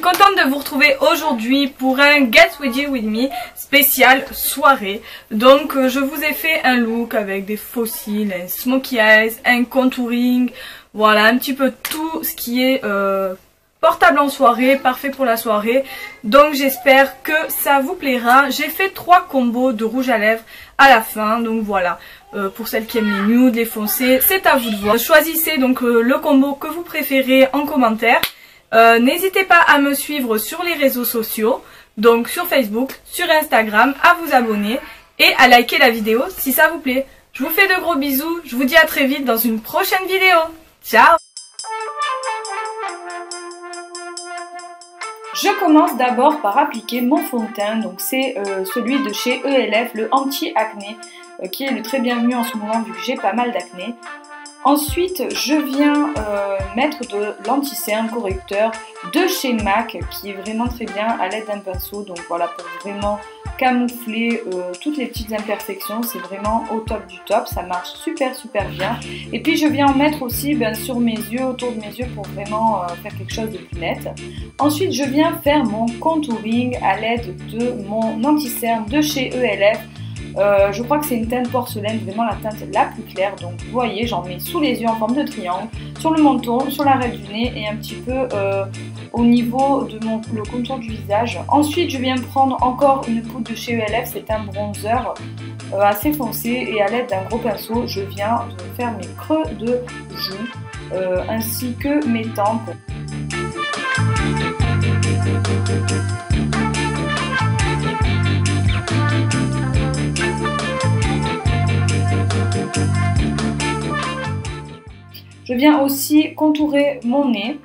contente de vous retrouver aujourd'hui pour un Get Ready With Me spécial soirée. Donc je vous ai fait un look avec des faux cils, un smokey eyes, un contouring, voilà un petit peu tout ce qui est portable en soirée, parfait pour la soirée. Donc j'espère que ça vous plaira. J'ai fait 3 combos de rouge à lèvres à la fin, donc voilà. Pour celles qui aiment les nudes, les foncés, c'est à vous de voir. Choisissez donc le combo que vous préférez en commentaire. N'hésitez pas à me suivre sur les réseaux sociaux, donc sur Facebook, sur Instagram, à vous abonner et à liker la vidéo si ça vous plaît. Je vous fais de gros bisous, je vous dis à très vite dans une prochaine vidéo. Ciao! Je commence d'abord par appliquer mon fond de teint, donc c'est celui de chez ELF, le anti-acné, qui est le très bienvenu en ce moment vu que j'ai pas mal d'acné. Ensuite, je viens mettre de l'anti-cerne correcteur de chez MAC, qui est vraiment très bien à l'aide d'un pinceau, donc voilà, pour vraiment camoufler toutes les petites imperfections, c'est vraiment au top du top, ça marche super bien. Et puis je viens en mettre aussi sur mes yeux, autour de mes yeux, pour vraiment faire quelque chose de plus net. Ensuite je viens faire mon contouring à l'aide de mon anti-cerne de chez ELF. Je crois que c'est une teinte porcelaine, vraiment la teinte la plus claire, donc vous voyez, j'en mets sous les yeux en forme de triangle, sur le menton, sur l'arête du nez et un petit peu au niveau de le contour du visage. Ensuite je viens prendre encore une poudre de chez ELF, c'est un bronzer assez foncé, et à l'aide d'un gros pinceau je viens de faire mes creux de joues ainsi que mes tempes. Je viens aussi contourer mon nez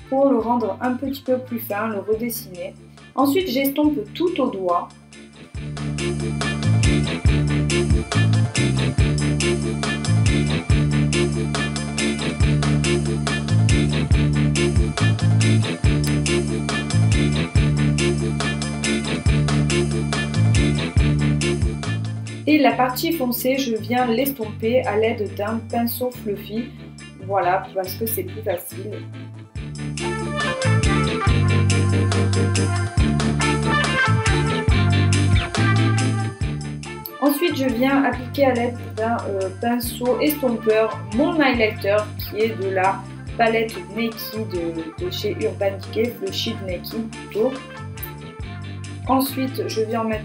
pour le rendre un petit peu plus fin, le redessiner. Ensuite, j'estompe tout au doigt. Et la partie foncée, je viens l'estomper à l'aide d'un pinceau fluffy, voilà, parce que c'est plus facile. Ensuite, je viens appliquer à l'aide d'un pinceau estompeur mon highlighter qui est de la palette Naked de chez Urban Decay, le Sheet Naked plutôt. Ensuite, je viens mettre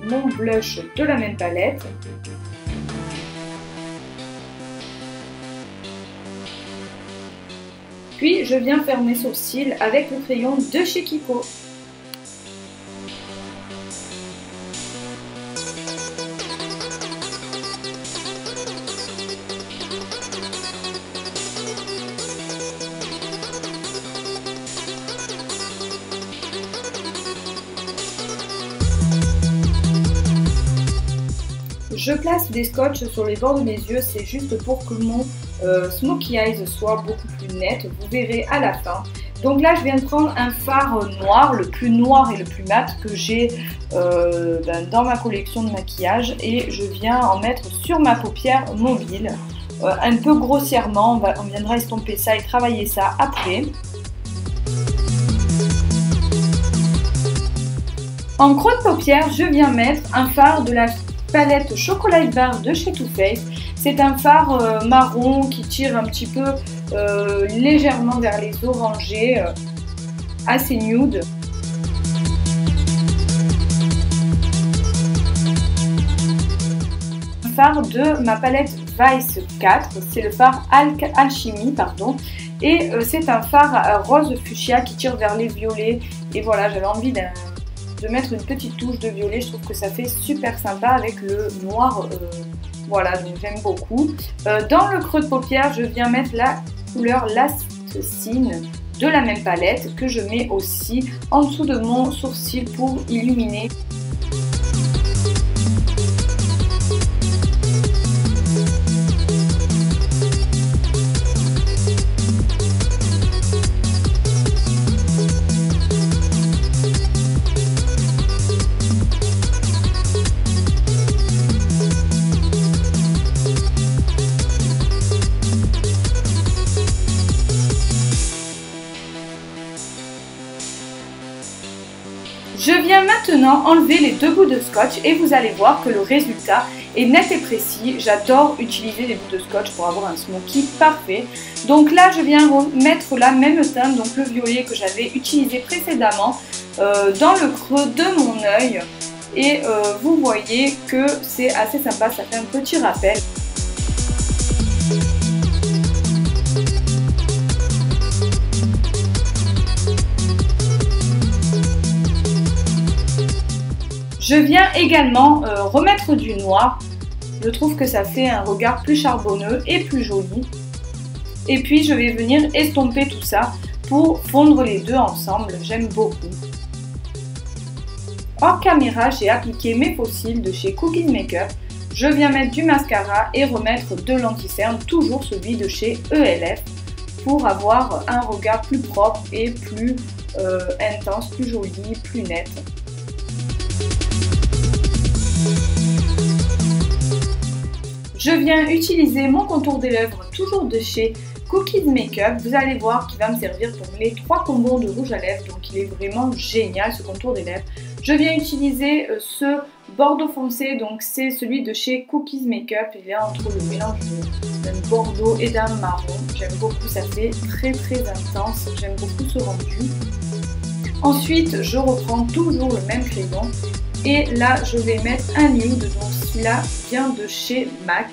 mon blush de la même palette. Puis, je viens faire mes sourcils avec le crayon de chez Kiko. Je place des scotch sur les bords de mes yeux, c'est juste pour que mon smokey eyes soit beaucoup plus net, vous verrez à la fin. Donc là je viens de prendre un fard noir, le plus noir et le plus mat que j'ai dans ma collection de maquillage, et je viens en mettre sur ma paupière mobile, un peu grossièrement, on viendra estomper ça et travailler ça après. En creux de paupière, je viens mettre un fard de la palette Chocolat Bar de chez Too Faced. C'est un fard marron qui tire un petit peu légèrement vers les orangés, assez nude. Un fard de ma palette Vice 4, c'est le fard Alchimie, pardon, et c'est un fard rose fuchsia qui tire vers les violets, et voilà, j'avais envie de mettre une petite touche de violet, je trouve que ça fait super sympa avec le noir, voilà, donc j'aime beaucoup. Dans le creux de paupière, je viens mettre la couleur Last Scene de la même palette que je mets aussi en dessous de mon sourcil pour illuminer. Je viens maintenant enlever les 2 bouts de scotch et vous allez voir que le résultat est net et précis. J'adore utiliser les bouts de scotch pour avoir un smoky parfait. Donc là, je viens remettre la même teinte, donc le violet que j'avais utilisé précédemment dans le creux de mon œil. Et vous voyez que c'est assez sympa, ça fait un petit rappel. Je viens également remettre du noir. Je trouve que ça fait un regard plus charbonneux et plus joli. Et puis je vais venir estomper tout ça pour fondre les deux ensemble. J'aime beaucoup. Hors caméra, j'ai appliqué mes faux cils de chez Cookies Makeup. Je viens mettre du mascara et remettre de l'anti-cerne, toujours celui de chez ELF, pour avoir un regard plus propre et plus intense, plus joli, plus net. Je viens utiliser mon contour des lèvres, toujours de chez Cookies Makeup. Vous allez voir qu'il va me servir pour mes 3 combos de rouge à lèvres, donc il est vraiment génial ce contour des lèvres. Je viens utiliser ce bordeaux foncé, donc c'est celui de chez Cookies Makeup. Il est entre le mélange d'un bordeaux et d'un marron. J'aime beaucoup, ça fait très intense. J'aime beaucoup ce rendu. Ensuite, je reprends toujours le même crayon. Et là, je vais mettre un nude, donc celui-là vient de chez MAC.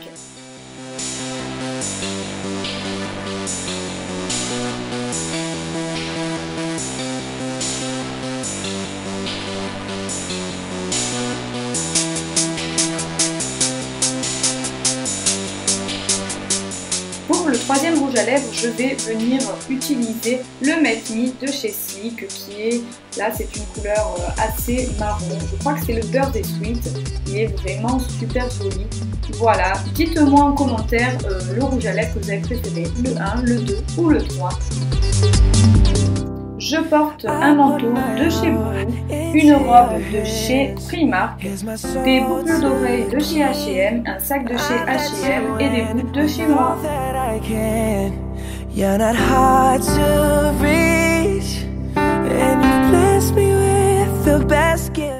Pour le troisième rouge à lèvres, je vais venir utiliser le Make Me de chez Sleek, qui est, là c'est une couleur assez marron, je crois que c'est le Birthday Sweet, il est vraiment super joli. Voilà, dites-moi en commentaire le rouge à lèvres que vous avez préféré, le 1, le 2 ou le 3. Je porte un manteau de chez Boohoo, une robe de chez Primark, des boucles d'oreilles de chez H&M, un sac de chez H&M et des boucles de chez moi. You're not hard to reach, and you've blessed me with the best gift.